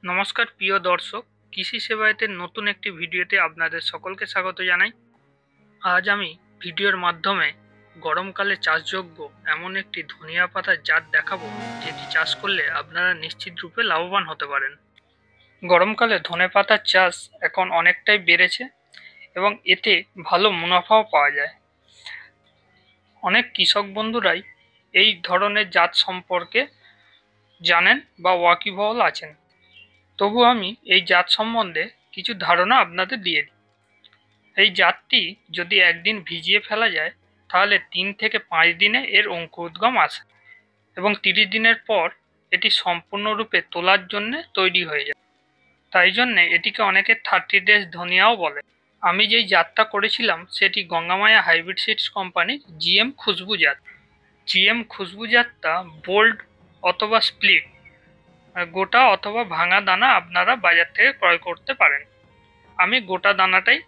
নমস্কার প্রিয় দর্শক, কৃষি সেবায়েতের নতুন একটি ভিডিওতে আপনাদের সকলকে স্বাগত জানাই। আজ আমি ভিডিওর মাধ্যমে গরমকালে চাষযোগ্য এমন একটি ধনিয়া পাতার জাত দেখাবো, যেটি চাষ করলে আপনারা নিশ্চিত রূপে লাভবান হতে পারেন। গরমকালে ধনে পাতার চাষ এখন অনেকটাই বেড়েছে এবং এতে ভালো মুনাফাও পাওয়া যায়। অনেক কৃষক বন্ধুরাই এই ধরনের জাত সম্পর্কে জানেন বা ওয়াকিবহাল আছেন। তবু আমি এই জাত সম্বন্ধে কিছু ধারণা আপনাদের দিয়ে দিই। এই জাতটি যদি একদিন ভিজিয়ে ফেলা যায়, তাহলে 3 থেকে 5 দিনে এর অঙ্কুরোদ্গম আসে এবং 30 দিনের পর এটি সম্পূর্ণরূপে তোলার জন্য তৈরি হয়ে যায়। তাই জন্যে এটিকে অনেকে 30 ডেজ ধনিয়াও বলে। আমি যেই জাতটা করেছিলাম সেটি গঙ্গামায়া হাইব্রিড সিডস কোম্পানির জিএম খুশবু জাত। জিএম খুশবু জাতটা বোল্ড অথবা স্প্লিট, গোটা অথবা ভাঙা দানা আপনারা বাজার থেকে ক্রয় করতে পারেন। আমি গোটা দানাটাই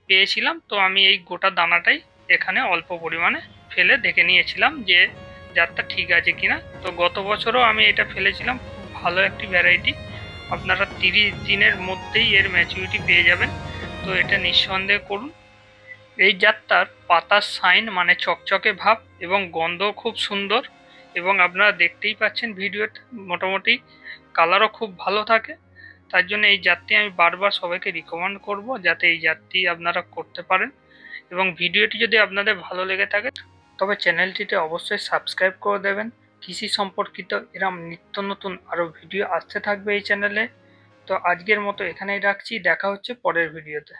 পেয়েছিলাম, তো আমি এই গোটা দানাটাই এখানে অল্প পরিমাণে ফেলে দেখে নিয়েছিলাম যে জাতটা ঠিক আছে কিনা। তো গত বছরও আমি এটা ফেলেছিলাম, খুব ভালো একটি ভ্যারাইটি। আপনারা 30 দিনের মধ্যেই এর ম্যাচুরিটি পেয়ে যাবেন, তো এটা নিঃসন্দেহে করুন। এই জাতটার পাতার সাইন মানে চকচকে ভাব এবং গন্ধ খুব সুন্দর, এবং আপনারা দেখতেই পাচ্ছেন ভিডিওতে মোটামুটি কালারও খুব ভালো থাকে। তার জন্য এই জাতটি আমি বারবার সবাইকে রিকমেন্ড করব যাতে এই জাতটি আপনারা করতে পারেন। এবং ভিডিওটি যদি আপনাদের ভালো লেগে থাকে তবে চ্যানেলটিতে অবশ্যই সাবস্ক্রাইব করে দেবেন। কৃষি সম্পর্কিত এরম নিত্য নতুন আরও ভিডিও আসতে থাকবে এই চ্যানেলে। তো আজকের মতো এখানেই রাখছি, দেখা হচ্ছে পরের ভিডিওতে।